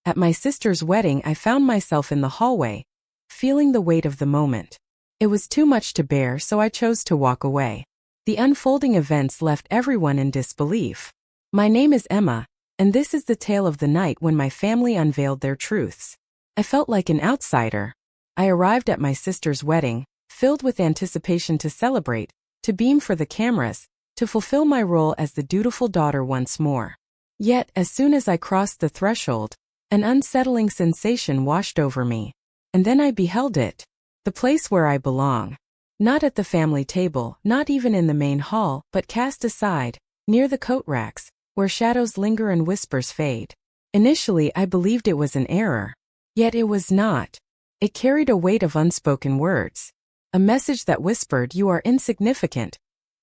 At my sister's wedding, I found myself in the hallway, feeling the weight of the moment. It was too much to bear, so I chose to walk away. The unfolding events left everyone in disbelief. My name is Emma, and this is the tale of the night when my family unveiled their truths. I felt like an outsider. I arrived at my sister's wedding, filled with anticipation to celebrate, to beam for the cameras, to fulfill my role as the dutiful daughter once more. Yet, as soon as I crossed the threshold, an unsettling sensation washed over me. And then I beheld it. The place where I belong. Not at the family table, not even in the main hall, but cast aside, near the coat racks, where shadows linger and whispers fade. Initially, I believed it was an error. Yet it was not. It carried a weight of unspoken words. A message that whispered, "You are insignificant."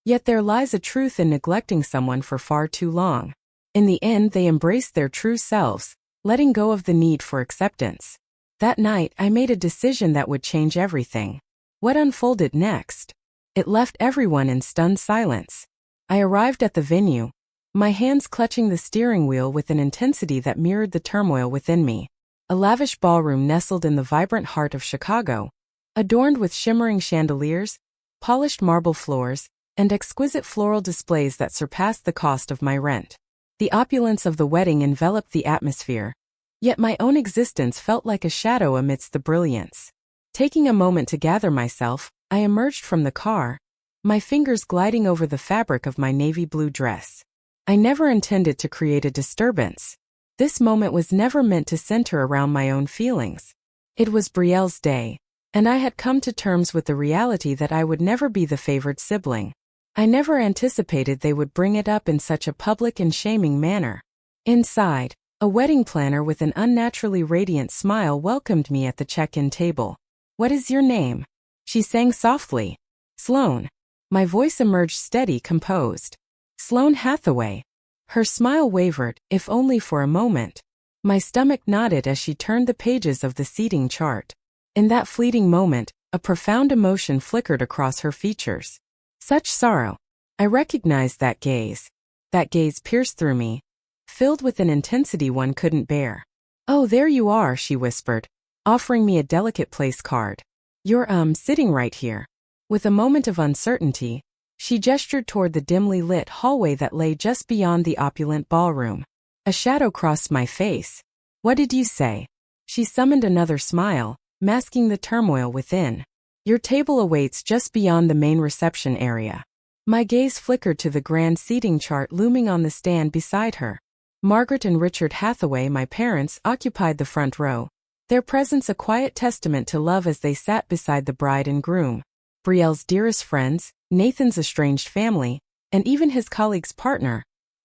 Yet there lies a truth in neglecting someone for far too long. In the end, they embraced their true selves, letting go of the need for acceptance. That night, I made a decision that would change everything. What unfolded next? It left everyone in stunned silence. I arrived at the venue, my hands clutching the steering wheel with an intensity that mirrored the turmoil within me. A lavish ballroom nestled in the vibrant heart of Chicago, adorned with shimmering chandeliers, polished marble floors, and exquisite floral displays that surpassed the cost of my rent. The opulence of the wedding enveloped the atmosphere, yet my own existence felt like a shadow amidst the brilliance. Taking a moment to gather myself, I emerged from the car, my fingers gliding over the fabric of my navy blue dress. I never intended to create a disturbance. This moment was never meant to center around my own feelings. It was Brielle's day, and I had come to terms with the reality that I would never be the favored sibling. I never anticipated they would bring it up in such a public and shaming manner. Inside, a wedding planner with an unnaturally radiant smile welcomed me at the check-in table. "What is your name?" she sang softly. "Sloane." My voice emerged steady, composed. "Sloane Hathaway." Her smile wavered, if only for a moment. My stomach knotted as she turned the pages of the seating chart. In that fleeting moment, a profound emotion flickered across her features. Such sorrow. I recognized that gaze. That gaze pierced through me, filled with an intensity one couldn't bear. "Oh, there you are," she whispered, offering me a delicate place card. "You're, sitting right here." With a moment of uncertainty, she gestured toward the dimly lit hallway that lay just beyond the opulent ballroom. A shadow crossed my face. "What did you say?" She summoned another smile, masking the turmoil within. "Your table awaits just beyond the main reception area." My gaze flickered to the grand seating chart looming on the stand beside her. Margaret and Richard Hathaway, my parents, occupied the front row, their presence a quiet testament to love as they sat beside the bride and groom. Brielle's dearest friends, Nathan's estranged family, and even his colleague's partner,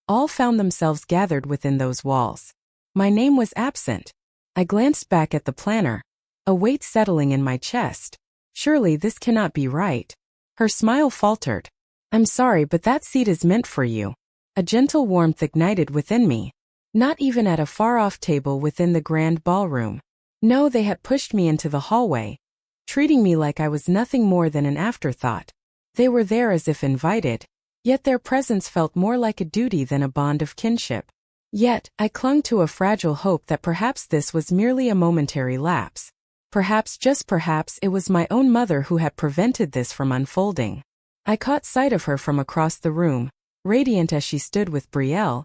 all found themselves gathered within those walls. My name was absent. I glanced back at the planner, a weight settling in my chest. Surely this cannot be right. Her smile faltered. "I'm sorry, but that seat is meant for you." A gentle warmth ignited within me. Not even at a far-off table within the grand ballroom. No, they had pushed me into the hallway, treating me like I was nothing more than an afterthought. They were there as if invited, yet their presence felt more like a duty than a bond of kinship. Yet, I clung to a fragile hope that perhaps this was merely a momentary lapse. Perhaps, just perhaps, it was my own mother who had prevented this from unfolding. I caught sight of her from across the room, radiant as she stood with Brielle,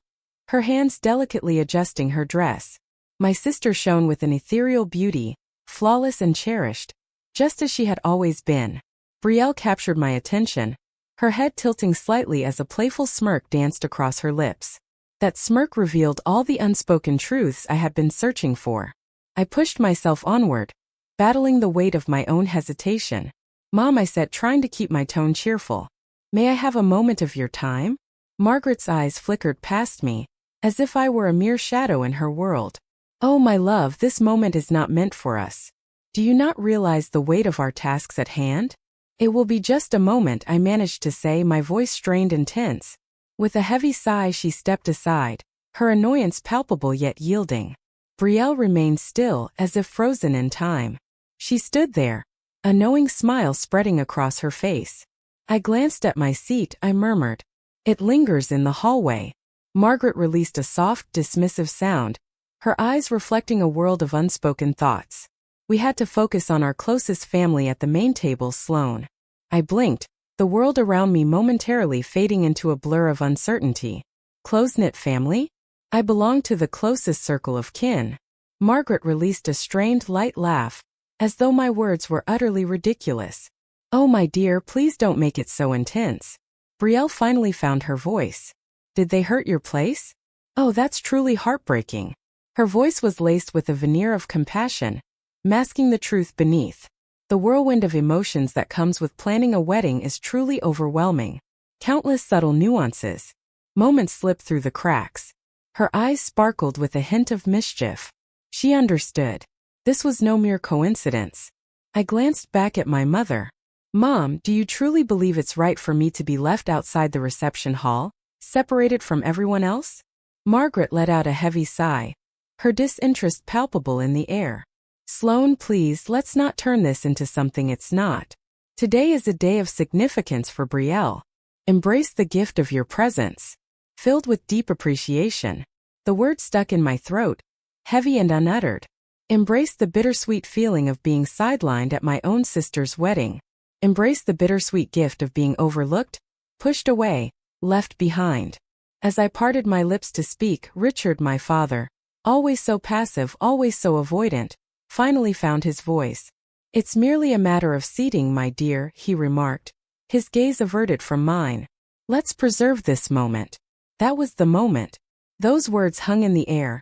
her hands delicately adjusting her dress. My sister shone with an ethereal beauty, flawless and cherished, just as she had always been. Brielle captured my attention, her head tilting slightly as a playful smirk danced across her lips. That smirk revealed all the unspoken truths I had been searching for. I pushed myself onward, battling the weight of my own hesitation. "Mom," I said, trying to keep my tone cheerful. "May I have a moment of your time?" Margaret's eyes flickered past me, as if I were a mere shadow in her world. "Oh, my love, this moment is not meant for us. Do you not realize the weight of our tasks at hand?" "It will be just a moment," I managed to say, my voice strained and tense. With a heavy sigh, she stepped aside, her annoyance palpable yet yielding. Brielle remained still, as if frozen in time. She stood there, a knowing smile spreading across her face. I glanced at my seat, I murmured. "It lingers in the hallway." Margaret released a soft, dismissive sound, her eyes reflecting a world of unspoken thoughts. We had to focus on our closest family at the main table, Sloane. I blinked, the world around me momentarily fading into a blur of uncertainty. Close-knit family? I belonged to the closest circle of kin. Margaret released a strained, light laugh, as though my words were utterly ridiculous. Oh, my dear, please don't make it so intense. Brielle finally found her voice. Did they hurt your place? Oh, that's truly heartbreaking. Her voice was laced with a veneer of compassion, masking the truth beneath. The whirlwind of emotions that comes with planning a wedding is truly overwhelming. Countless subtle nuances. Moments slip through the cracks. Her eyes sparkled with a hint of mischief. She understood. This was no mere coincidence. I glanced back at my mother. Mom, do you truly believe it's right for me to be left outside the reception hall, separated from everyone else? Margaret let out a heavy sigh, her disinterest palpable in the air. Sloane, please, let's not turn this into something it's not. Today is a day of significance for Brielle. Embrace the gift of your presence. Filled with deep appreciation, the word stuck in my throat, heavy and unuttered. Embrace the bittersweet feeling of being sidelined at my own sister's wedding. Embrace the bittersweet gift of being overlooked, pushed away, left behind. As I parted my lips to speak, Richard, my father, always so passive, always so avoidant, finally found his voice. It's merely a matter of seating, my dear, he remarked, his gaze averted from mine. Let's preserve this moment. That was the moment. Those words hung in the air,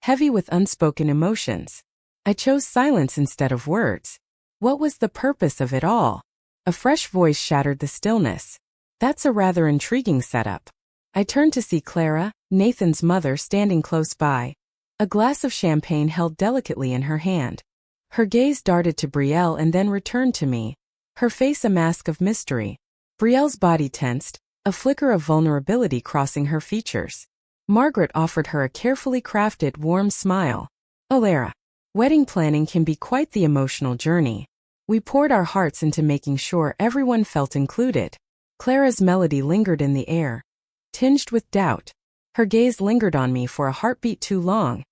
heavy with unspoken emotions. I chose silence instead of words. What was the purpose of it all? A fresh voice shattered the stillness. That's a rather intriguing setup. I turned to see Clara, Nathan's mother, standing close by, a glass of champagne held delicately in her hand. Her gaze darted to Brielle and then returned to me, her face a mask of mystery. Brielle's body tensed, a flicker of vulnerability crossing her features. Margaret offered her a carefully crafted, warm smile. Oh, Lara, wedding planning can be quite the emotional journey. We poured our hearts into making sure everyone felt included. Clara's melody lingered in the air, tinged with doubt. Her gaze lingered on me for a heartbeat too long,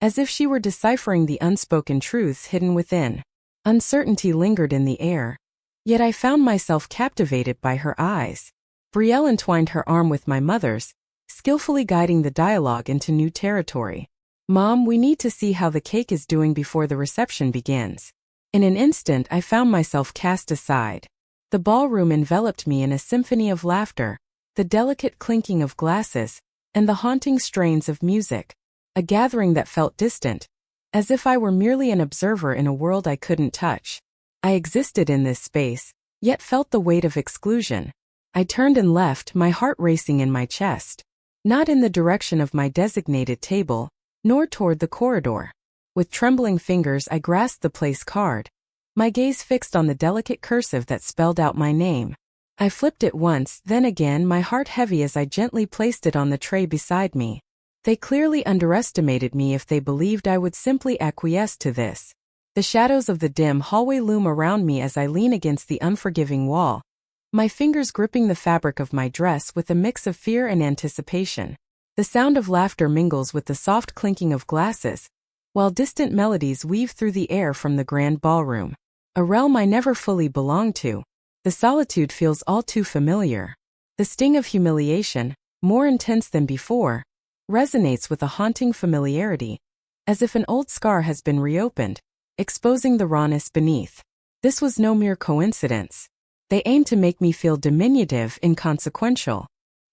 as if she were deciphering the unspoken truths hidden within. Uncertainty lingered in the air, yet I found myself captivated by her eyes. Brielle entwined her arm with my mother's, skillfully guiding the dialogue into new territory. Mom, we need to see how the cake is doing before the reception begins. In an instant, I found myself cast aside. The ballroom enveloped me in a symphony of laughter, the delicate clinking of glasses, and the haunting strains of music. A gathering that felt distant, as if I were merely an observer in a world I couldn't touch. I existed in this space, yet felt the weight of exclusion. I turned and left, my heart racing in my chest. Not in the direction of my designated table, nor toward the corridor. With trembling fingers I grasped the place card, my gaze fixed on the delicate cursive that spelled out my name. I flipped it once, then again, my heart heavy as I gently placed it on the tray beside me. They clearly underestimated me if they believed I would simply acquiesce to this. The shadows of the dim hallway loom around me as I lean against the unforgiving wall, my fingers gripping the fabric of my dress with a mix of fear and anticipation. The sound of laughter mingles with the soft clinking of glasses, while distant melodies weave through the air from the grand ballroom. A realm I never fully belonged to. The solitude feels all too familiar. The sting of humiliation, more intense than before, resonates with a haunting familiarity, as if an old scar has been reopened, exposing the rawness beneath. This was no mere coincidence. They aimed to make me feel diminutive, inconsequential.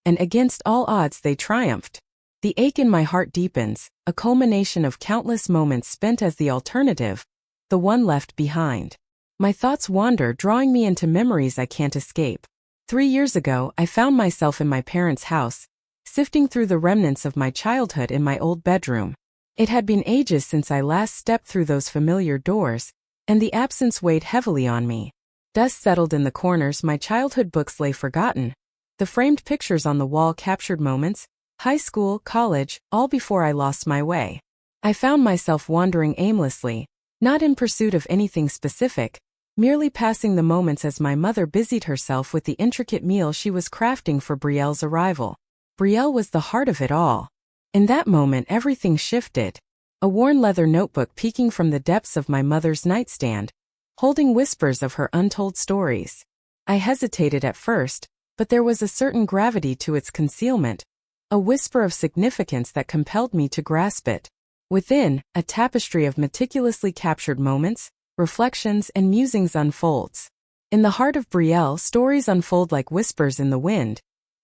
And against all odds they triumphed. The ache in my heart deepens, a culmination of countless moments spent as the alternative, the one left behind. My thoughts wander, drawing me into memories I can't escape. 3 years ago, I found myself in my parents' house, sifting through the remnants of my childhood in my old bedroom. It had been ages since I last stepped through those familiar doors, and the absence weighed heavily on me. Dust settled in the corners, my childhood books lay forgotten. The framed pictures on the wall captured moments, high school, college, all before I lost my way. I found myself wandering aimlessly, not in pursuit of anything specific, merely passing the moments as my mother busied herself with the intricate meal she was crafting for Brielle's arrival. Brielle was the heart of it all. In that moment everything shifted. A worn leather notebook peeking from the depths of my mother's nightstand, holding whispers of her untold stories. I hesitated at first, but there was a certain gravity to its concealment, a whisper of significance that compelled me to grasp it. Within, a tapestry of meticulously captured moments, reflections, and musings unfolds. In the heart of Brielle, stories unfold like whispers in the wind,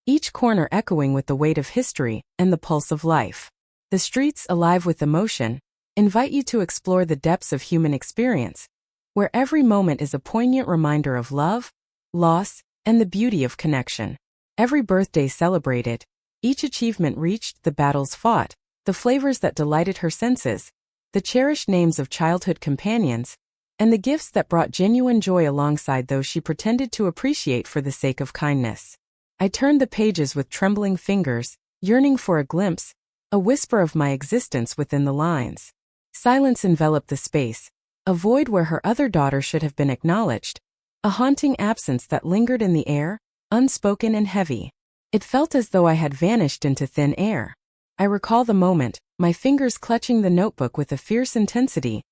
each corner echoing with the weight of history and the pulse of life. The streets, alive with emotion, invite you to explore the depths of human experience, where every moment is a poignant reminder of love, loss, and the beauty of connection. Every birthday celebrated, each achievement reached, the battles fought, the flavors that delighted her senses, the cherished names of childhood companions, and the gifts that brought genuine joy alongside those she pretended to appreciate for the sake of kindness. I turned the pages with trembling fingers, yearning for a glimpse, a whisper of my existence within the lines. Silence enveloped the space, a void where her other daughter should have been acknowledged, a haunting absence that lingered in the air, unspoken and heavy. It felt as though I had vanished into thin air. I recall the moment, my fingers clutching the notebook with a fierce intensity,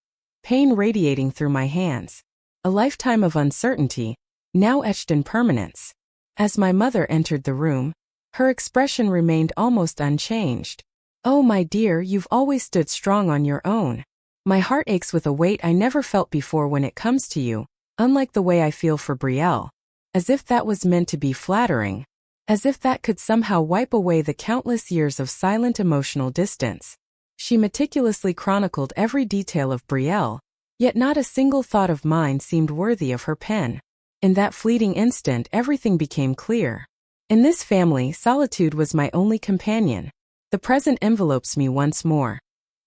pain radiating through my hands. A lifetime of uncertainty, now etched in permanence. As my mother entered the room, her expression remained almost unchanged. "Oh, my dear, you've always stood strong on your own. My heart aches with a weight I never felt before when it comes to you, unlike the way I feel for Brielle." As if that was meant to be flattering. As if that could somehow wipe away the countless years of silent emotional distance. She meticulously chronicled every detail of Brielle, yet not a single thought of mine seemed worthy of her pen. In that fleeting instant, everything became clear. In this family, solitude was my only companion. The present envelopes me once more.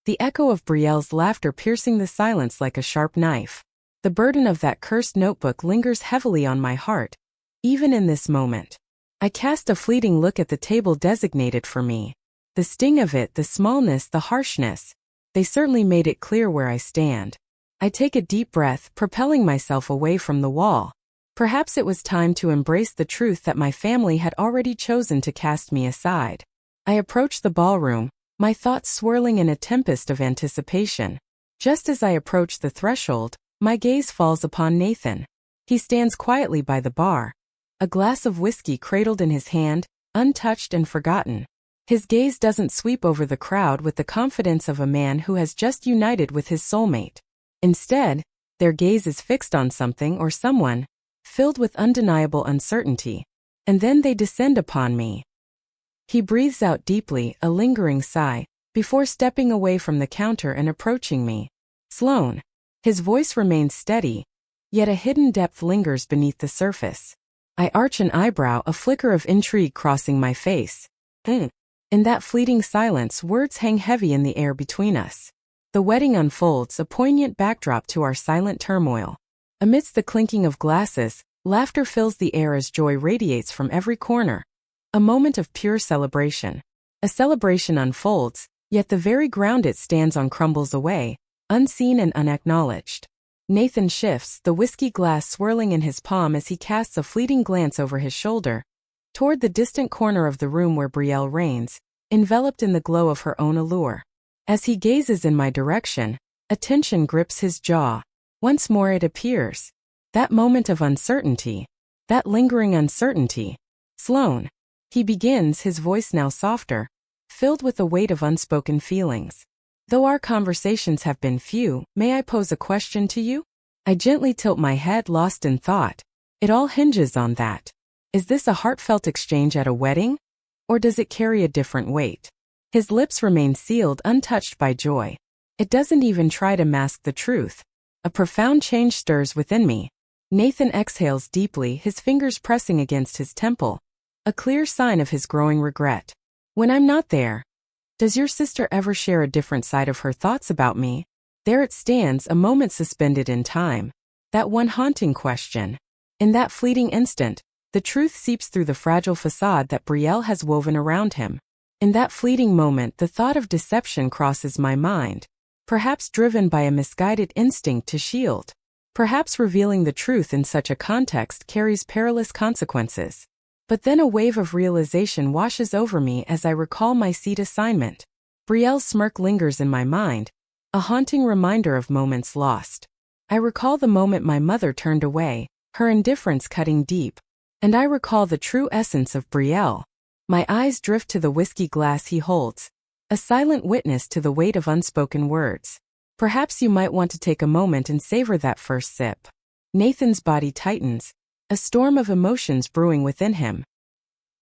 The echo of Brielle's laughter piercing the silence like a sharp knife. The burden of that cursed notebook lingers heavily on my heart, even in this moment. I cast a fleeting look at the table designated for me. The sting of it, the smallness, the harshness, they certainly made it clear where I stand. I take a deep breath, propelling myself away from the wall. Perhaps it was time to embrace the truth that my family had already chosen to cast me aside. I approach the ballroom, my thoughts swirling in a tempest of anticipation. Just as I approach the threshold, my gaze falls upon Nathan. He stands quietly by the bar, a glass of whiskey cradled in his hand, untouched and forgotten. His gaze doesn't sweep over the crowd with the confidence of a man who has just united with his soulmate. Instead, their gaze is fixed on something or someone, filled with undeniable uncertainty. And then they descend upon me. He breathes out deeply, a lingering sigh, before stepping away from the counter and approaching me. "Sloane." His voice remains steady, yet a hidden depth lingers beneath the surface. I arch an eyebrow, a flicker of intrigue crossing my face. In that fleeting silence, words hang heavy in the air between us. The wedding unfolds, a poignant backdrop to our silent turmoil. Amidst the clinking of glasses, laughter fills the air as joy radiates from every corner. A moment of pure celebration. A celebration unfolds, yet the very ground it stands on crumbles away, unseen and unacknowledged. Nathan shifts, the whiskey glass swirling in his palm as he casts a fleeting glance over his shoulder, toward the distant corner of the room where Brielle reigns, enveloped in the glow of her own allure. As he gazes in my direction, a tension grips his jaw. Once more it appears. That moment of uncertainty. That lingering uncertainty. "Sloane." He begins, his voice now softer, filled with the weight of unspoken feelings. "Though our conversations have been few, may I pose a question to you?" I gently tilt my head, lost in thought. It all hinges on that. Is this a heartfelt exchange at a wedding? Or does it carry a different weight? His lips remain sealed, untouched by joy. It doesn't even try to mask the truth. A profound change stirs within me. Nathan exhales deeply, his fingers pressing against his temple, a clear sign of his growing regret. "When I'm not there, does your sister ever share a different side of her thoughts about me?" There it stands, a moment suspended in time. That one haunting question. In that fleeting instant, the truth seeps through the fragile facade that Brielle has woven around him. In that fleeting moment, the thought of deception crosses my mind. Perhaps driven by a misguided instinct to shield. Perhaps revealing the truth in such a context carries perilous consequences. But then a wave of realization washes over me as I recall my seat assignment. Brielle's smirk lingers in my mind, a haunting reminder of moments lost. I recall the moment my mother turned away, her indifference cutting deep. And I recall the true essence of Brielle. My eyes drift to the whiskey glass he holds, a silent witness to the weight of unspoken words. Perhaps you might want to take a moment and savor that first sip. Nathan's body tightens, a storm of emotions brewing within him.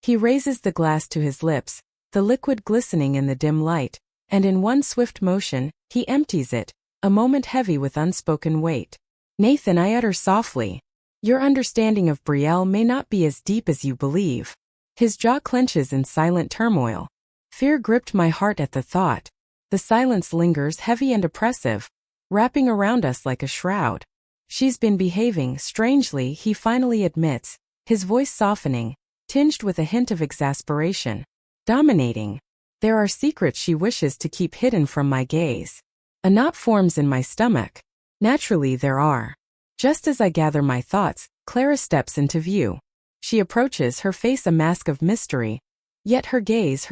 He raises the glass to his lips, the liquid glistening in the dim light, and in one swift motion, he empties it, a moment heavy with unspoken weight. Nathan, I utter softly. Your understanding of Brielle may not be as deep as you believe. His jaw clenches in silent turmoil. Fear gripped my heart at the thought. The silence lingers heavy and oppressive, wrapping around us like a shroud. She's been behaving strangely, he finally admits, his voice softening, tinged with a hint of exasperation. Dominating. There are secrets she wishes to keep hidden from my gaze. A knot forms in my stomach. Naturally there are. Just as I gather my thoughts, Clara steps into view. She approaches, her face a mask of mystery, yet her gaze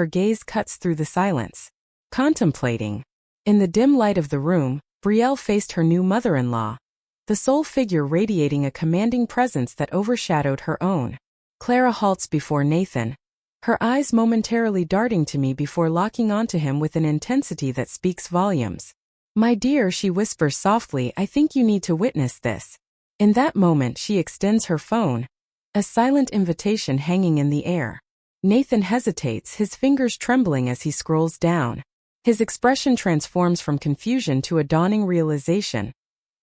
cuts through the silence. Contemplating. In the dim light of the room, Brielle faced her new mother-in-law, the sole figure radiating a commanding presence that overshadowed her own. Clara halts before Nathan, her eyes momentarily darting to me before locking onto him with an intensity that speaks volumes. My dear, she whispers softly, I think you need to witness this. In that moment she extends her phone, a silent invitation hanging in the air. Nathan hesitates, his fingers trembling as he scrolls down. His expression transforms from confusion to a dawning realization,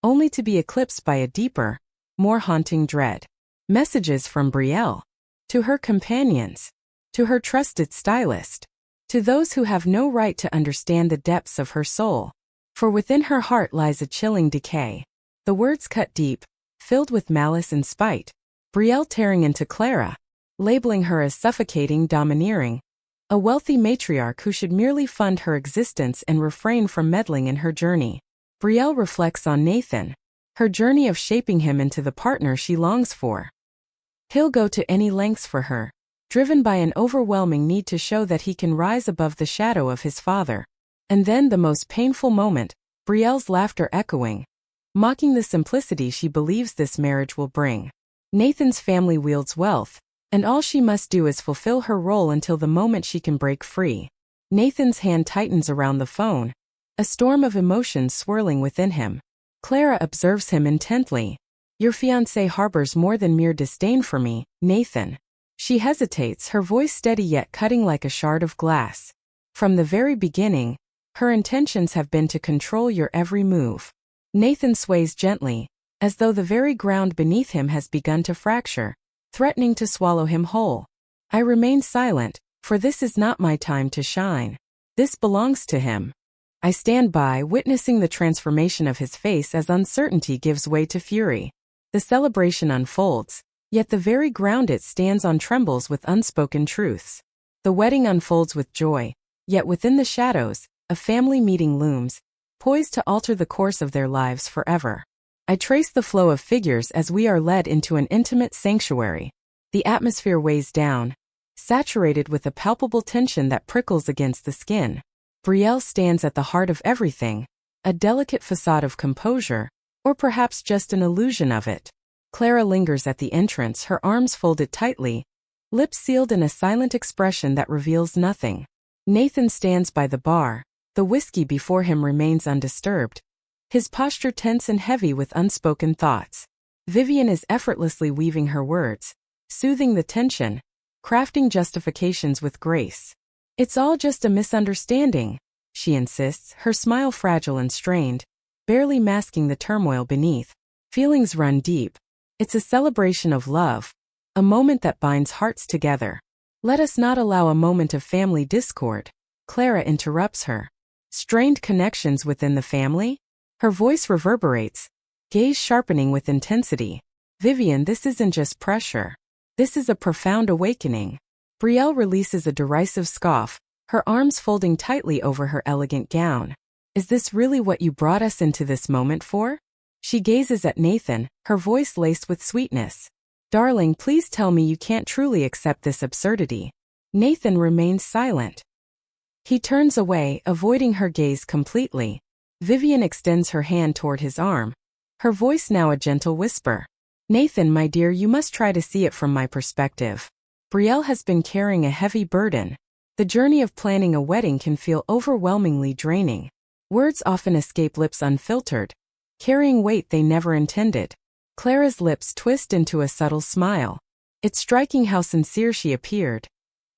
only to be eclipsed by a deeper, more haunting dread. Messages from Brielle. To her companions. To her trusted stylist. To those who have no right to understand the depths of her soul. For within her heart lies a chilling decay. The words cut deep, filled with malice and spite. Brielle tearing into Clara, labeling her as suffocating, domineering, a wealthy matriarch who should merely fund her existence and refrain from meddling in her journey. Brielle reflects on Nathan, her journey of shaping him into the partner she longs for. He'll go to any lengths for her, driven by an overwhelming need to show that he can rise above the shadow of his father. And then the most painful moment, Brielle's laughter echoing, mocking the simplicity she believes this marriage will bring. Nathan's family wields wealth, and all she must do is fulfill her role until the moment she can break free. Nathan's hand tightens around the phone, a storm of emotions swirling within him. Clara observes him intently. Your fiancé harbors more than mere disdain for me, Nathan. She hesitates, her voice steady yet cutting like a shard of glass. From the very beginning, her intentions have been to control your every move. Nathan sways gently, as though the very ground beneath him has begun to fracture, threatening to swallow him whole. I remain silent, for this is not my time to shine. This belongs to him. I stand by, witnessing the transformation of his face as uncertainty gives way to fury. The celebration unfolds, yet the very ground it stands on trembles with unspoken truths. The wedding unfolds with joy, yet within the shadows, a family meeting looms, poised to alter the course of their lives forever. I trace the flow of figures as we are led into an intimate sanctuary. The atmosphere weighs down, saturated with a palpable tension that prickles against the skin. Brielle stands at the heart of everything, a delicate facade of composure, or perhaps just an illusion of it. Clara lingers at the entrance, her arms folded tightly, lips sealed in a silent expression that reveals nothing. Nathan stands by the bar. The whiskey before him remains undisturbed, his posture tense and heavy with unspoken thoughts. Vivian is effortlessly weaving her words, soothing the tension, crafting justifications with grace. It's all just a misunderstanding, she insists, her smile fragile and strained, barely masking the turmoil beneath. Feelings run deep. It's a celebration of love, a moment that binds hearts together. Let us not allow a moment of family discord. Clara interrupts her. Strained connections within the family? Her voice reverberates, gaze sharpening with intensity. Vivian, this isn't just pressure. This is a profound awakening. Brielle releases a derisive scoff, her arms folding tightly over her elegant gown. Is this really what you brought us into this moment for? She gazes at Nathan, her voice laced with sweetness. Darling, please tell me you can't truly accept this absurdity. Nathan remains silent. He turns away, avoiding her gaze completely. Vivian extends her hand toward his arm, her voice now a gentle whisper. Nathan, my dear, you must try to see it from my perspective. Brielle has been carrying a heavy burden. The journey of planning a wedding can feel overwhelmingly draining. Words often escape lips unfiltered, carrying weight they never intended. Clara's lips twist into a subtle smile. It's striking how sincere she appeared,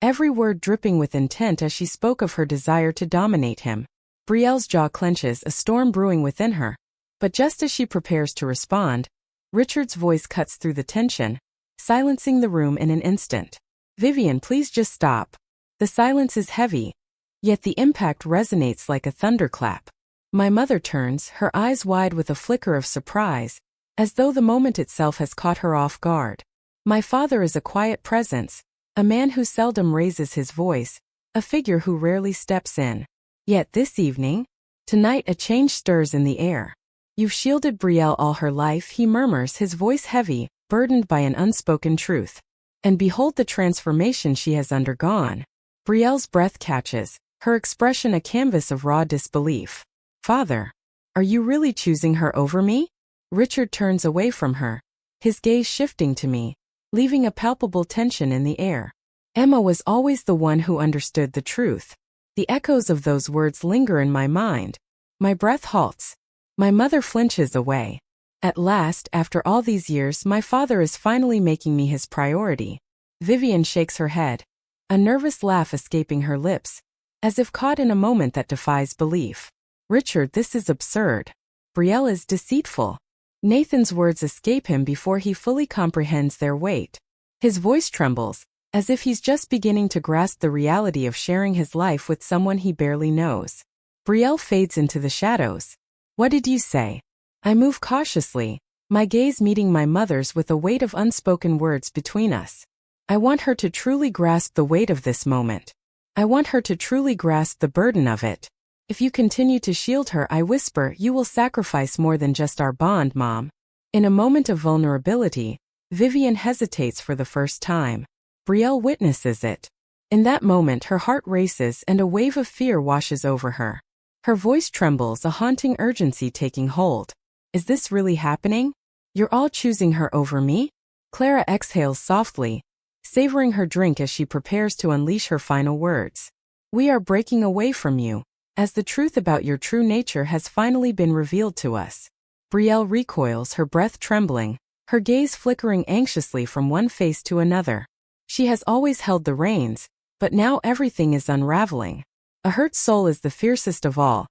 every word dripping with intent as she spoke of her desire to dominate him. Brielle's jaw clenches, a storm brewing within her. But just as she prepares to respond, Richard's voice cuts through the tension, silencing the room in an instant. Vivian, please just stop. The silence is heavy, yet the impact resonates like a thunderclap. My mother turns, her eyes wide with a flicker of surprise, as though the moment itself has caught her off guard. My father is a quiet presence, a man who seldom raises his voice, a figure who rarely steps in. Yet this evening, tonight, a change stirs in the air. You've shielded Brielle all her life, he murmurs, his voice heavy, burdened by an unspoken truth. And behold the transformation she has undergone. Brielle's breath catches, her expression a canvas of raw disbelief. Father, are you really choosing her over me? Richard turns away from her, his gaze shifting to me, leaving a palpable tension in the air. Emma was always the one who understood the truth. The echoes of those words linger in my mind. My breath halts. My mother flinches away. At last, after all these years, my father is finally making me his priority. Vivian shakes her head, a nervous laugh escaping her lips, as if caught in a moment that defies belief. Richard, this is absurd. Brielle is deceitful. Nathan's words escape him before he fully comprehends their weight. His voice trembles, as if he's just beginning to grasp the reality of sharing his life with someone he barely knows. Brielle fades into the shadows. What did you say? I move cautiously, my gaze meeting my mother's with a weight of unspoken words between us. I want her to truly grasp the weight of this moment. I want her to truly grasp the burden of it. If you continue to shield her, I whisper, you will sacrifice more than just our bond, Mom. In a moment of vulnerability, Vivian hesitates for the first time. Brielle witnesses it. In that moment, her heart races and a wave of fear washes over her. Her voice trembles, a haunting urgency taking hold. Is this really happening? You're all choosing her over me? Clara exhales softly, savoring her drink as she prepares to unleash her final words. We are breaking away from you, as the truth about your true nature has finally been revealed to us. Brielle recoils, her breath trembling, her gaze flickering anxiously from one face to another. She has always held the reins, but now everything is unraveling. A hurt soul is the fiercest of all,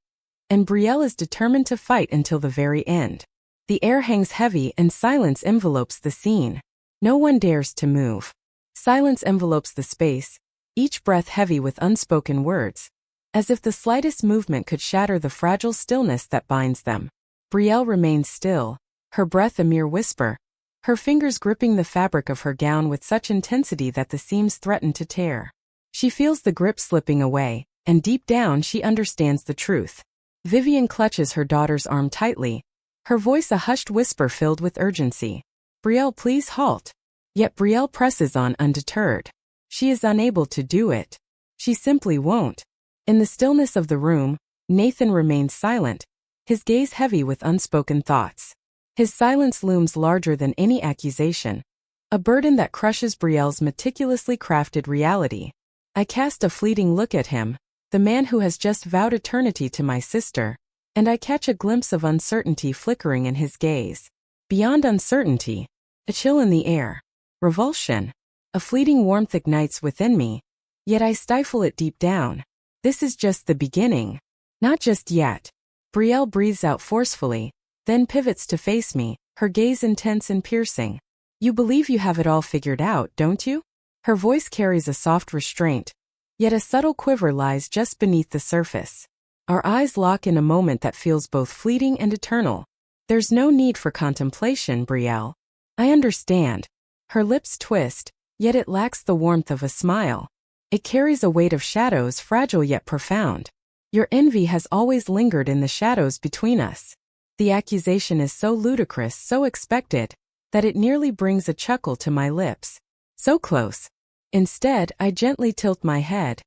and Brielle is determined to fight until the very end. The air hangs heavy and silence envelopes the scene. No one dares to move. Silence envelopes the space, each breath heavy with unspoken words, as if the slightest movement could shatter the fragile stillness that binds them. Brielle remains still, her breath a mere whisper, her fingers gripping the fabric of her gown with such intensity that the seams threaten to tear. She feels the grip slipping away, and deep down she understands the truth. Vivian clutches her daughter's arm tightly, her voice a hushed whisper filled with urgency. Brielle, please halt. Yet Brielle presses on undeterred. She is unable to do it. She simply won't. In the stillness of the room, Nathan remains silent, his gaze heavy with unspoken thoughts. His silence looms larger than any accusation, a burden that crushes Brielle's meticulously crafted reality. I cast a fleeting look at him, the man who has just vowed eternity to my sister, and I catch a glimpse of uncertainty flickering in his gaze. Beyond uncertainty, a chill in the air, revulsion, a fleeting warmth ignites within me, yet I stifle it deep down. This is just the beginning. Not just yet. Brielle breathes out forcefully, then pivots to face me, her gaze intense and piercing. You believe you have it all figured out, don't you? Her voice carries a soft restraint, yet a subtle quiver lies just beneath the surface. Our eyes lock in a moment that feels both fleeting and eternal. There's no need for contemplation, Brielle. I understand. Her lips twist, yet it lacks the warmth of a smile. It carries a weight of shadows, fragile yet profound. Your envy has always lingered in the shadows between us. The accusation is so ludicrous, so expected, that it nearly brings a chuckle to my lips. So close. Instead, I gently tilt my head,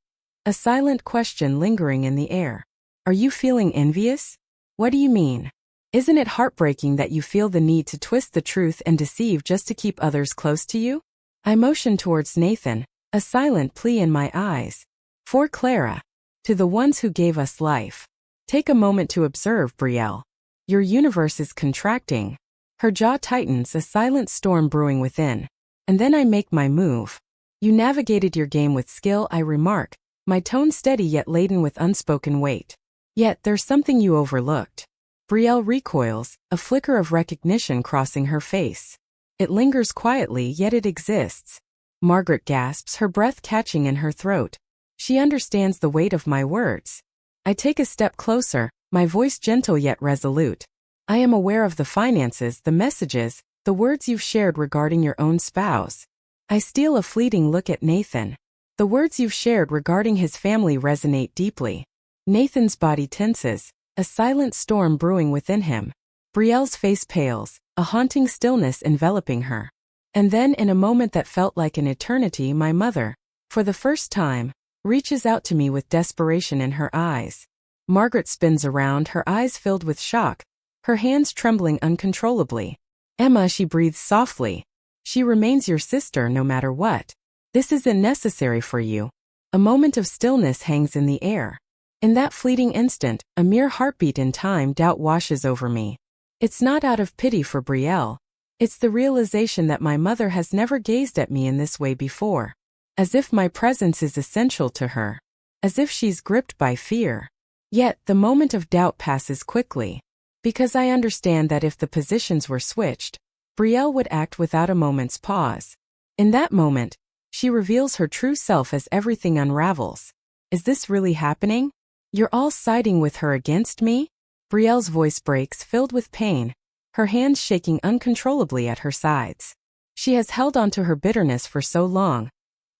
a silent question lingering in the air. Are you feeling envious? What do you mean? Isn't it heartbreaking that you feel the need to twist the truth and deceive just to keep others close to you? I motioned towards Nathan, a silent plea in my eyes. For Clara. To the ones who gave us life. Take a moment to observe, Brielle. Your universe is contracting. Her jaw tightens, a silent storm brewing within. And then I make my move. You navigated your game with skill, I remark, my tone steady yet laden with unspoken weight. Yet there's something you overlooked. Brielle recoils, a flicker of recognition crossing her face. It lingers quietly, yet it exists. Margaret gasps, her breath catching in her throat. She understands the weight of my words. I take a step closer, my voice gentle yet resolute. I am aware of the finances, the messages, the words you've shared regarding your own spouse. I steal a fleeting look at Nathan. The words you've shared regarding his family resonate deeply. Nathan's body tenses, a silent storm brewing within him. Brielle's face pales, a haunting stillness enveloping her. And then, in a moment that felt like an eternity, my mother, for the first time, reaches out to me with desperation in her eyes. Margaret spins around, her eyes filled with shock, her hands trembling uncontrollably. Emma, she breathes softly. She remains your sister no matter what. This isn't necessary for you. A moment of stillness hangs in the air. In that fleeting instant, a mere heartbeat in time, doubt washes over me. It's not out of pity for Brielle. It's the realization that my mother has never gazed at me in this way before. As if my presence is essential to her. As if she's gripped by fear. Yet, the moment of doubt passes quickly. Because I understand that if the positions were switched, Brielle would act without a moment's pause. In that moment, she reveals her true self as everything unravels. Is this really happening? You're all siding with her against me? Brielle's voice breaks, filled with pain, her hands shaking uncontrollably at her sides. She has held on to her bitterness for so long,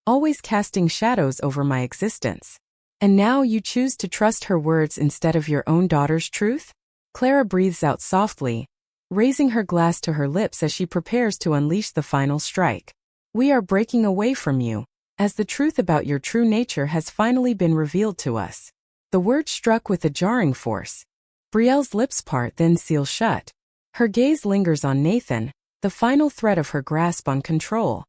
always casting shadows over my existence. And now you choose to trust her words instead of your own daughter's truth? Clara breathes out softly, raising her glass to her lips as she prepares to unleash the final strike. We are breaking away from you, as the truth about your true nature has finally been revealed to us. The word struck with a jarring force. Brielle's lips part, then seal shut. Her gaze lingers on Nathan, the final thread of her grasp on control.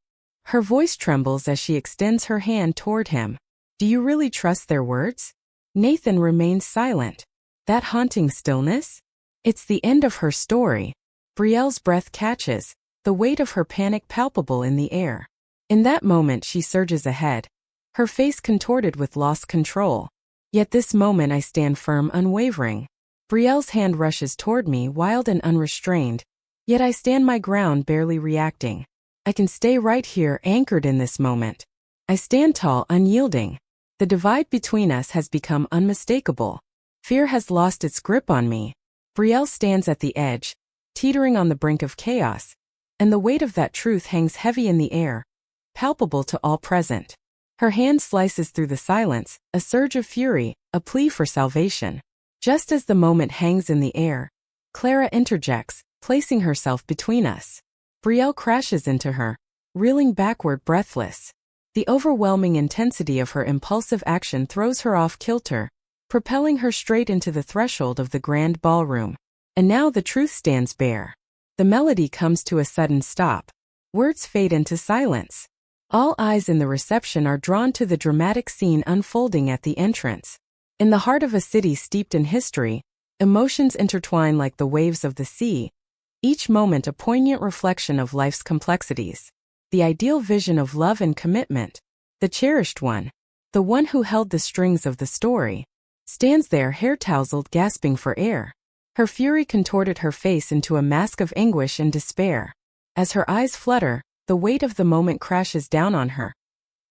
Her voice trembles as she extends her hand toward him. Do you really trust their words? Nathan remains silent. That haunting stillness? It's the end of her story. Brielle's breath catches, the weight of her panic palpable in the air. In that moment she surges ahead, her face contorted with lost control. Yet this moment I stand firm, unwavering. Brielle's hand rushes toward me, wild and unrestrained. Yet I stand my ground, barely reacting. I can stay right here, anchored in this moment. I stand tall, unyielding. The divide between us has become unmistakable. Fear has lost its grip on me. Brielle stands at the edge, teetering on the brink of chaos, and the weight of that truth hangs heavy in the air, palpable to all present. Her hand slices through the silence, a surge of fury, a plea for salvation. Just as the moment hangs in the air, Clara interjects, placing herself between us. Brielle crashes into her, reeling backward breathless. The overwhelming intensity of her impulsive action throws her off kilter, propelling her straight into the threshold of the grand ballroom. And now the truth stands bare. The melody comes to a sudden stop. Words fade into silence. All eyes in the reception are drawn to the dramatic scene unfolding at the entrance. In the heart of a city steeped in history, emotions intertwine like the waves of the sea, each moment a poignant reflection of life's complexities. The ideal vision of love and commitment, the cherished one, the one who held the strings of the story, stands there hair-tousled, gasping for air. Her fury contorted her face into a mask of anguish and despair. As her eyes flutter, the weight of the moment crashes down on her.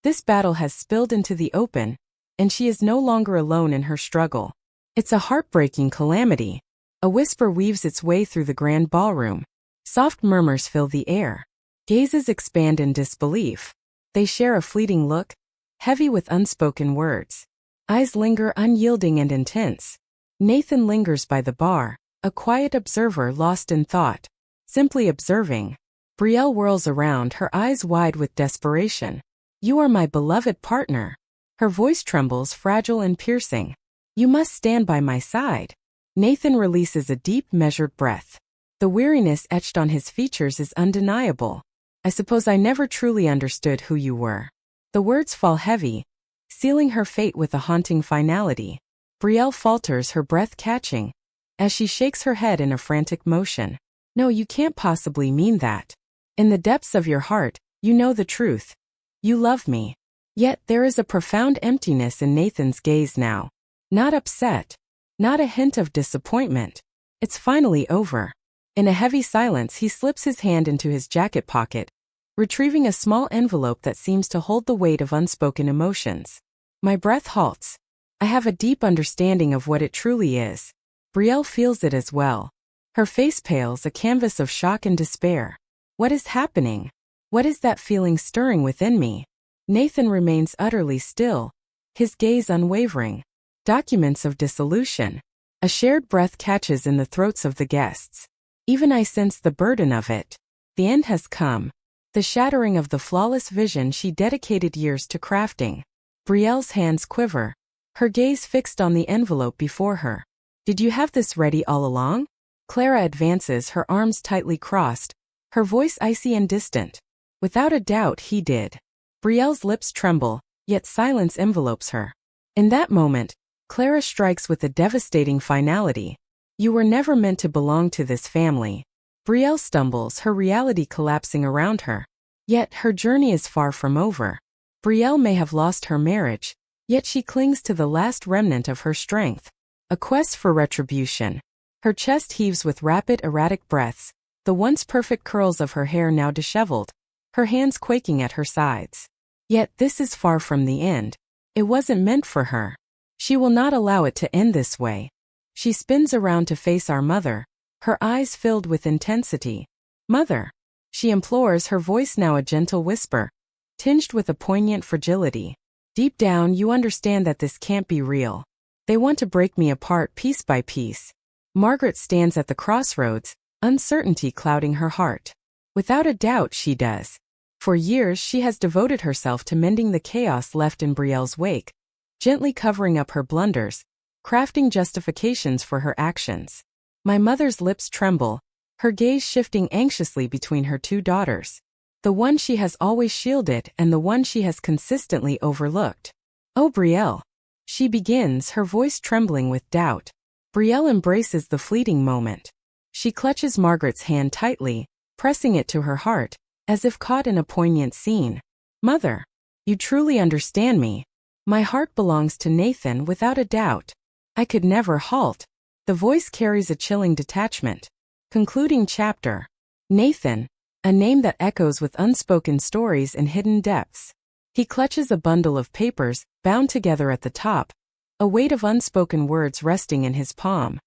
This battle has spilled into the open, and she is no longer alone in her struggle. It's a heartbreaking calamity. A whisper weaves its way through the grand ballroom. Soft murmurs fill the air. Gazes expand in disbelief. They share a fleeting look, heavy with unspoken words. Eyes linger unyielding and intense. Nathan lingers by the bar, a quiet observer lost in thought. Simply observing. Brielle whirls around, her eyes wide with desperation. You are my beloved partner. Her voice trembles, fragile and piercing. You must stand by my side. Nathan releases a deep, measured breath. The weariness etched on his features is undeniable. I suppose I never truly understood who you were. The words fall heavy, sealing her fate with a haunting finality. Brielle falters, her breath catching, as she shakes her head in a frantic motion. No, you can't possibly mean that. In the depths of your heart, you know the truth. You love me. Yet there is a profound emptiness in Nathan's gaze now. Not upset. Not a hint of disappointment. It's finally over. In a heavy silence, he slips his hand into his jacket pocket, retrieving a small envelope that seems to hold the weight of unspoken emotions. My breath halts. I have a deep understanding of what it truly is. Brielle feels it as well. Her face pales, a canvas of shock and despair. What is happening? What is that feeling stirring within me? Nathan remains utterly still, his gaze unwavering. Documents of dissolution. A shared breath catches in the throats of the guests. Even I sense the burden of it. The end has come. The shattering of the flawless vision she dedicated years to crafting. Brielle's hands quiver, her gaze fixed on the envelope before her. Did you have this ready all along? Clara advances, her arms tightly crossed, her voice icy and distant. Without a doubt he did. Brielle's lips tremble, yet silence envelopes her. In that moment, Clara strikes with a devastating finality. You were never meant to belong to this family. Brielle stumbles, her reality collapsing around her. Yet her journey is far from over. Brielle may have lost her marriage, yet she clings to the last remnant of her strength. A quest for retribution. Her chest heaves with rapid, erratic breaths, the once perfect curls of her hair now disheveled, her hands quaking at her sides. Yet this is far from the end. It wasn't meant for her. She will not allow it to end this way. She spins around to face our mother, her eyes filled with intensity. Mother, she implores, her voice now a gentle whisper, tinged with a poignant fragility. Deep down you understand that this can't be real. They want to break me apart piece by piece. Margaret stands at the crossroads, uncertainty clouding her heart. Without a doubt she does. For years she has devoted herself to mending the chaos left in Brielle's wake, gently covering up her blunders, crafting justifications for her actions. My mother's lips tremble, her gaze shifting anxiously between her two daughters. The one she has always shielded and the one she has consistently overlooked. Oh, Brielle. She begins, her voice trembling with doubt. Brielle embraces the fleeting moment. She clutches Margaret's hand tightly, pressing it to her heart, as if caught in a poignant scene. Mother, you truly understand me. My heart belongs to Nathan without a doubt. I could never halt. The voice carries a chilling detachment. Concluding chapter. Nathan, a name that echoes with unspoken stories and hidden depths. He clutches a bundle of papers, bound together at the top, a weight of unspoken words resting in his palm.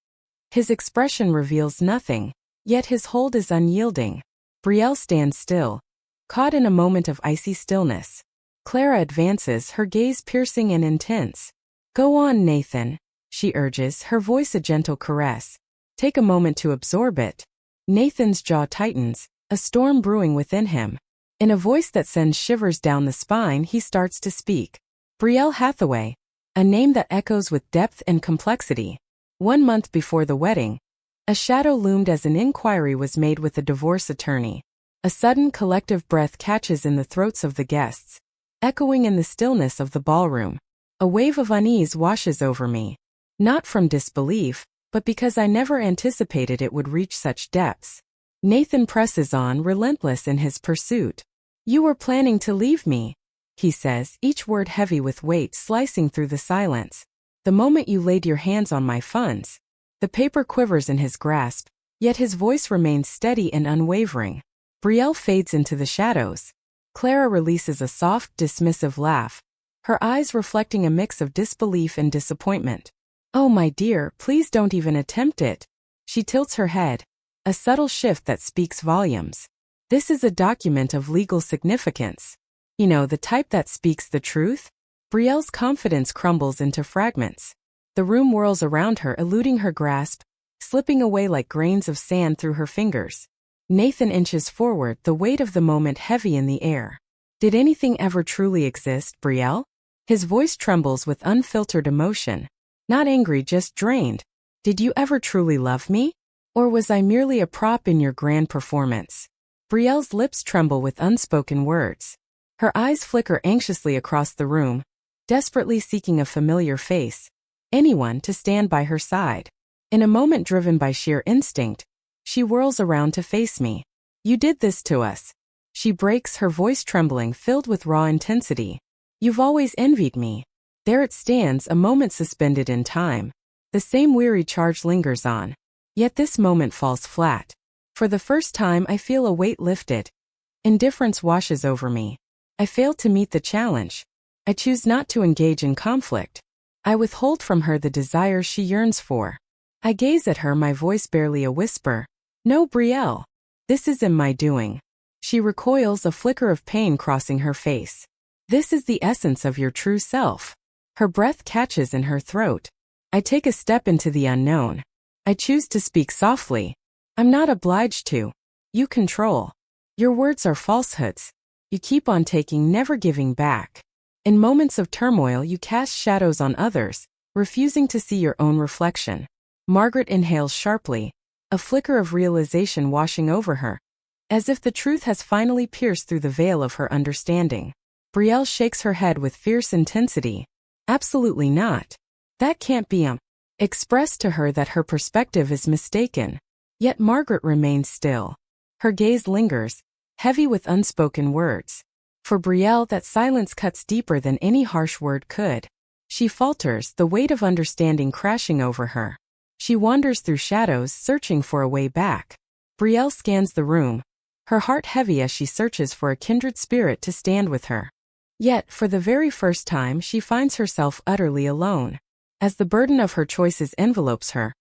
His expression reveals nothing, yet his hold is unyielding. Brielle stands still, caught in a moment of icy stillness. Clara advances, her gaze piercing and intense. Go on, Nathan, she urges, her voice a gentle caress. Take a moment to absorb it. Nathan's jaw tightens, a storm brewing within him. In a voice that sends shivers down the spine, he starts to speak. Brielle Hathaway, a name that echoes with depth and complexity. 1 month before the wedding, a shadow loomed as an inquiry was made with the divorce attorney. A sudden collective breath catches in the throats of the guests, echoing in the stillness of the ballroom. A wave of unease washes over me. Not from disbelief, but because I never anticipated it would reach such depths. Nathan presses on, relentless in his pursuit. You were planning to leave me, he says, each word heavy with weight slicing through the silence. The moment you laid your hands on my funds. The paper quivers in his grasp, yet his voice remains steady and unwavering. Brielle fades into the shadows. Clara releases a soft, dismissive laugh, her eyes reflecting a mix of disbelief and disappointment. Oh, my dear, please don't even attempt it. She tilts her head, a subtle shift that speaks volumes. This is a document of legal significance. You know, the type that speaks the truth? Brielle's confidence crumbles into fragments. The room whirls around her, eluding her grasp, slipping away like grains of sand through her fingers. Nathan inches forward, the weight of the moment heavy in the air. Did anything ever truly exist, Brielle? His voice trembles with unfiltered emotion. Not angry, just drained. Did you ever truly love me? Or was I merely a prop in your grand performance? Brielle's lips tremble with unspoken words. Her eyes flicker anxiously across the room, desperately seeking a familiar face, anyone to stand by her side. In a moment driven by sheer instinct, she whirls around to face me. You did this to us. She breaks, her voice trembling, filled with raw intensity. You've always envied me. There it stands, a moment suspended in time. The same weary charge lingers on. Yet this moment falls flat. For the first time I feel a weight lifted. Indifference washes over me. I fail to meet the challenge. I choose not to engage in conflict. I withhold from her the desires she yearns for. I gaze at her, my voice barely a whisper. No, Brielle. This isn't my doing. She recoils, a flicker of pain crossing her face. This is the essence of your true self. Her breath catches in her throat. I take a step into the unknown. I choose to speak softly. I'm not obliged to. You control. Your words are falsehoods. You keep on taking, never giving back. In moments of turmoil you cast shadows on others, refusing to see your own reflection. Margaret inhales sharply, a flicker of realization washing over her, as if the truth has finally pierced through the veil of her understanding. Brielle shakes her head with fierce intensity. Absolutely not. That can't be. Express to her that her perspective is mistaken. Yet Margaret remains still. Her gaze lingers, heavy with unspoken words. For Brielle, that silence cuts deeper than any harsh word could. She falters, the weight of understanding crashing over her. She wanders through shadows, searching for a way back. Brielle scans the room, her heart heavy as she searches for a kindred spirit to stand with her. Yet, for the very first time, she finds herself utterly alone. As the burden of her choices envelopes her,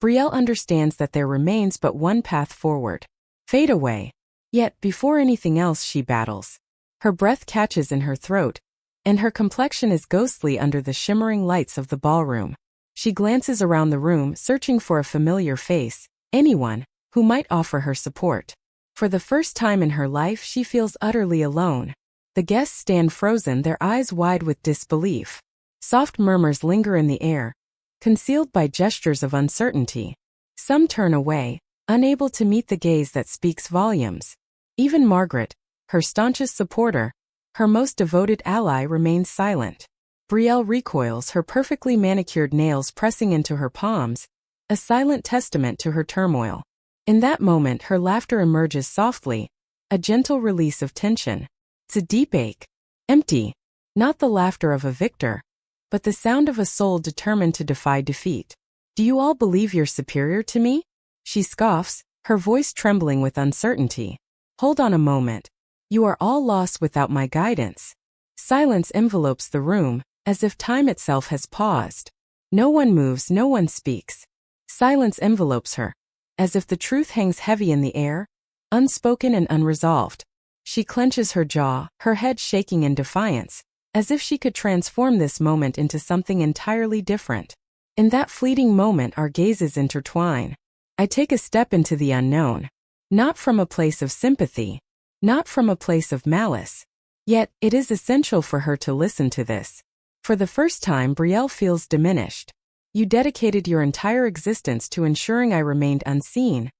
Brielle understands that there remains but one path forward. Fade away. Yet, before anything else, she battles. Her breath catches in her throat, and her complexion is ghostly under the shimmering lights of the ballroom. She glances around the room, searching for a familiar face, anyone who might offer her support. For the first time in her life, she feels utterly alone. The guests stand frozen, their eyes wide with disbelief. Soft murmurs linger in the air, concealed by gestures of uncertainty. Some turn away, unable to meet the gaze that speaks volumes. Even Margaret, her staunchest supporter, her most devoted ally, remains silent. Brielle recoils, her perfectly manicured nails pressing into her palms, a silent testament to her turmoil. In that moment, her laughter emerges softly, a gentle release of tension. It's a deep ache. Empty. Not the laughter of a victor, but the sound of a soul determined to defy defeat. Do you all believe you're superior to me? She scoffs, her voice trembling with uncertainty. Hold on a moment. You are all lost without my guidance. Silence envelopes the room, as if time itself has paused. No one moves, no one speaks. Silence envelopes her, as if the truth hangs heavy in the air, unspoken and unresolved. She clenches her jaw, her head shaking in defiance, as if she could transform this moment into something entirely different. In that fleeting moment, our gazes intertwine. I take a step into the unknown, not from a place of sympathy, not from a place of malice. Yet, it is essential for her to listen to this. For the first time, Brielle feels diminished. You dedicated your entire existence to ensuring I remained unseen.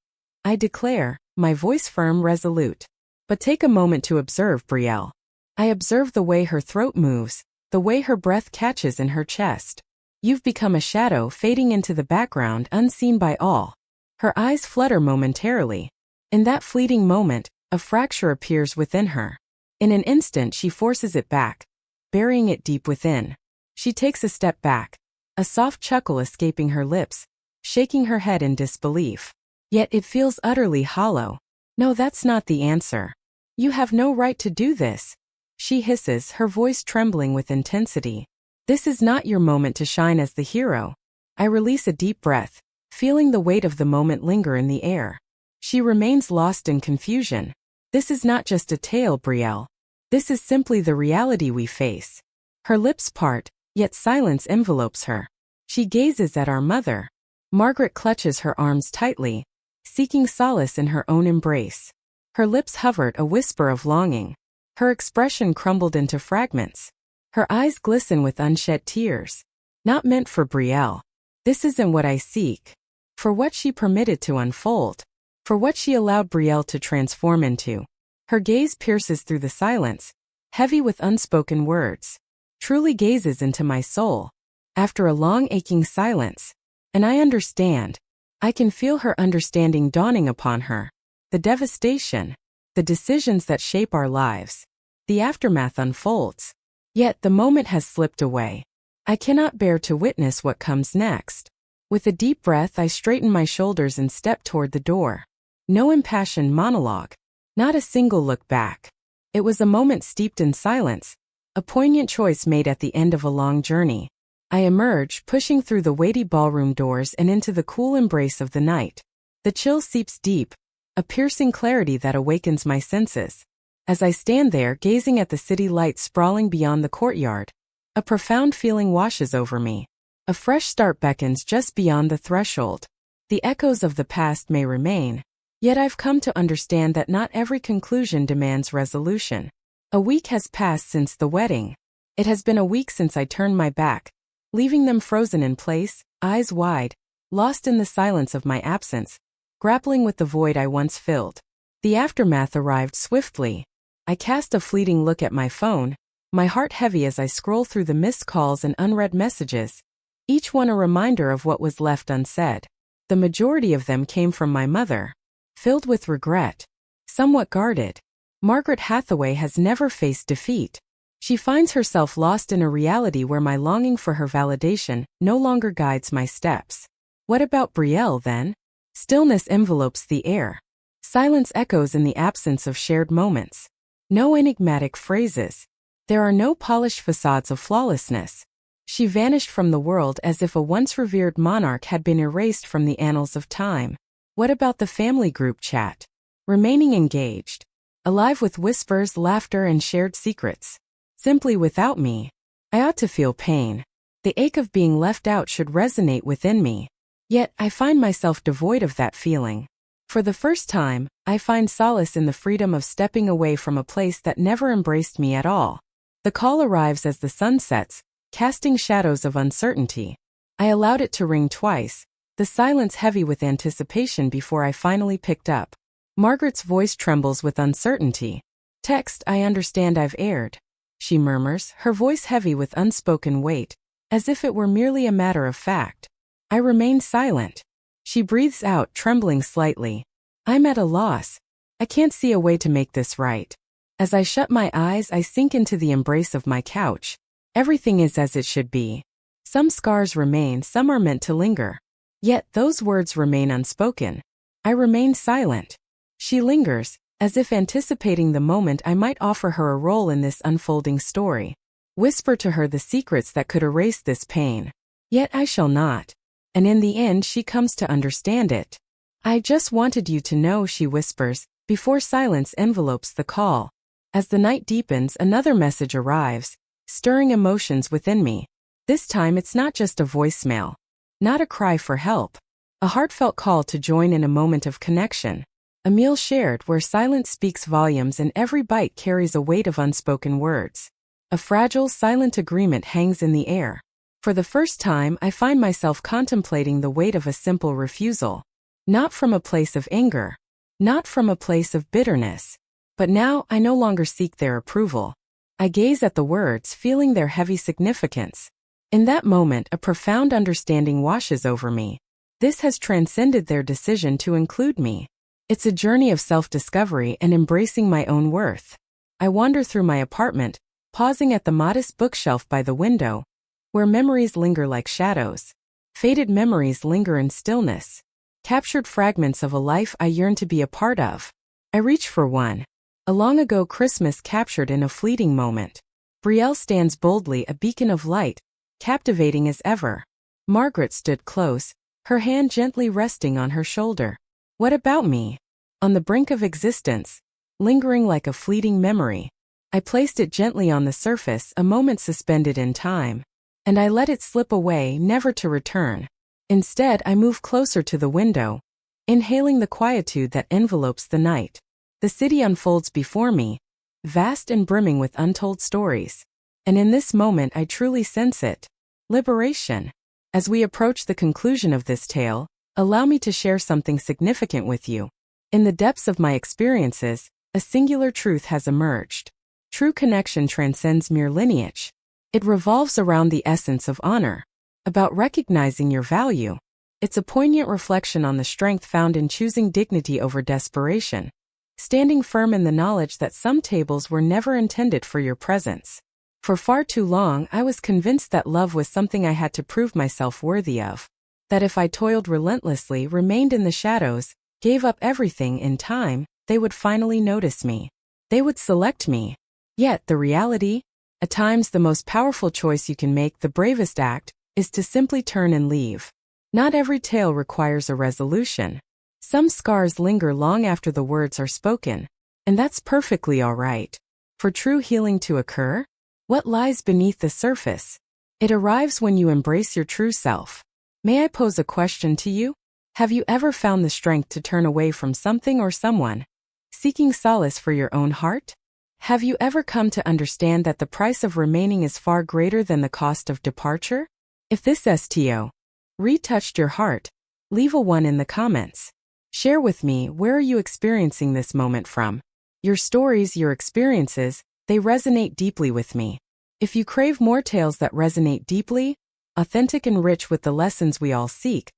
I declare, my voice firm, resolute. But take a moment to observe Brielle. I observe the way her throat moves, the way her breath catches in her chest. You've become a shadow fading into the background, unseen by all. Her eyes flutter momentarily. In that fleeting moment, a fracture appears within her. In an instant, she forces it back, burying it deep within. She takes a step back, a soft chuckle escaping her lips, shaking her head in disbelief. Yet it feels utterly hollow. No, that's not the answer. You have no right to do this. She hisses, her voice trembling with intensity. This is not your moment to shine as the hero. I release a deep breath, feeling the weight of the moment linger in the air. She remains lost in confusion. This is not just a tale, Brielle. This is simply the reality we face. Her lips part, yet silence envelopes her. She gazes at our mother. Margaret clutches her arms tightly, seeking solace in her own embrace. Her lips hovered, a whisper of longing. Her expression crumbled into fragments. Her eyes glisten with unshed tears. Not meant for Brielle. This isn't what I seek. For what she permitted to unfold. For what she allowed Brielle to transform into. Her gaze pierces through the silence, heavy with unspoken words. Truly gazes into my soul. After a long aching silence. And I understand. I can feel her understanding dawning upon her. The devastation. The decisions that shape our lives. The aftermath unfolds. Yet the moment has slipped away. I cannot bear to witness what comes next. With a deep breath, I straighten my shoulders and step toward the door. No impassioned monologue. Not a single look back. It was a moment steeped in silence. A poignant choice made at the end of a long journey. I emerge, pushing through the weighty ballroom doors and into the cool embrace of the night. The chill seeps deep, a piercing clarity that awakens my senses. As I stand there, gazing at the city lights sprawling beyond the courtyard, a profound feeling washes over me. A fresh start beckons just beyond the threshold. The echoes of the past may remain, yet I've come to understand that not every conclusion demands resolution. A week has passed since the wedding. It has been a week since I turned my back, leaving them frozen in place, eyes wide, lost in the silence of my absence, grappling with the void I once filled. The aftermath arrived swiftly. I cast a fleeting look at my phone, my heart heavy as I scroll through the missed calls and unread messages, each one a reminder of what was left unsaid. The majority of them came from my mother, filled with regret, somewhat guarded. Margaret Hathaway has never faced defeat. She finds herself lost in a reality where my longing for her validation no longer guides my steps. What about Brielle, then? Stillness envelopes the air. Silence echoes in the absence of shared moments. No enigmatic phrases. There are no polished facades of flawlessness. She vanished from the world as if a once revered monarch had been erased from the annals of time. What about the family group chat? Remaining engaged. Alive with whispers, laughter, and shared secrets. Simply without me. I ought to feel pain. The ache of being left out should resonate within me. Yet, I find myself devoid of that feeling. For the first time, I find solace in the freedom of stepping away from a place that never embraced me at all. The call arrives as the sun sets, casting shadows of uncertainty. I allowed it to ring twice, the silence heavy with anticipation before I finally picked up. Margaret's voice trembles with uncertainty. "Text, I understand I've erred," she murmurs, her voice heavy with unspoken weight, as if it were merely a matter of fact. I remain silent. She breathes out, trembling slightly. "I'm at a loss. I can't see a way to make this right." As I shut my eyes, I sink into the embrace of my couch. Everything is as it should be. Some scars remain, some are meant to linger. Yet those words remain unspoken. I remain silent. She lingers, as if anticipating the moment I might offer her a role in this unfolding story. Whisper to her the secrets that could erase this pain. Yet I shall not. And in the end she comes to understand it. "I just wanted you to know," she whispers, before silence envelopes the call. As the night deepens, another message arrives, stirring emotions within me. This time it's not just a voicemail. Not a cry for help. A heartfelt call to join in a moment of connection. A meal shared where silence speaks volumes and every bite carries a weight of unspoken words. A fragile, silent agreement hangs in the air. For the first time, I find myself contemplating the weight of a simple refusal. Not from a place of anger. Not from a place of bitterness. But now, I no longer seek their approval. I gaze at the words, feeling their heavy significance. In that moment, a profound understanding washes over me. This has transcended their decision to include me. It's a journey of self-discovery and embracing my own worth. I wander through my apartment, pausing at the modest bookshelf by the window, where memories linger like shadows. Faded memories linger in stillness. Captured fragments of a life I yearn to be a part of. I reach for one. A long-ago Christmas captured in a fleeting moment. Brielle stands boldly, a beacon of light, captivating as ever. Margaret stood close, her hand gently resting on her shoulder. What about me? On the brink of existence, lingering like a fleeting memory. I placed it gently on the surface, a moment suspended in time. And I let it slip away, never to return. Instead, I move closer to the window, inhaling the quietude that envelopes the night. The city unfolds before me, vast and brimming with untold stories. And in this moment I truly sense it. Liberation. As we approach the conclusion of this tale, allow me to share something significant with you. In the depths of my experiences, a singular truth has emerged. True connection transcends mere lineage. It revolves around the essence of honor, about recognizing your value. It's a poignant reflection on the strength found in choosing dignity over desperation, standing firm in the knowledge that some tables were never intended for your presence. For far too long, I was convinced that love was something I had to prove myself worthy of, that if I toiled relentlessly, remained in the shadows, gave up everything in time, they would finally notice me. They would select me. Yet, the reality? At times the most powerful choice you can make, the bravest act, is to simply turn and leave. Not every tale requires a resolution. Some scars linger long after the words are spoken, and that's perfectly all right. For true healing to occur, what lies beneath the surface? It arrives when you embrace your true self. May I pose a question to you? Have you ever found the strength to turn away from something or someone, seeking solace for your own heart? Have you ever come to understand that the price of remaining is far greater than the cost of departure? If this STO retouched your heart, leave a 1 in the comments. Share with me, where are you experiencing this moment from? Your stories, your experiences, they resonate deeply with me. If you crave more tales that resonate deeply, authentic and rich with the lessons we all seek,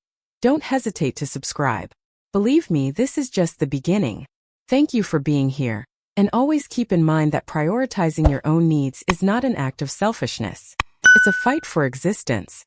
don't hesitate to subscribe. Believe me, this is just the beginning. Thank you for being here. And always keep in mind that prioritizing your own needs is not an act of selfishness. It's a fight for existence.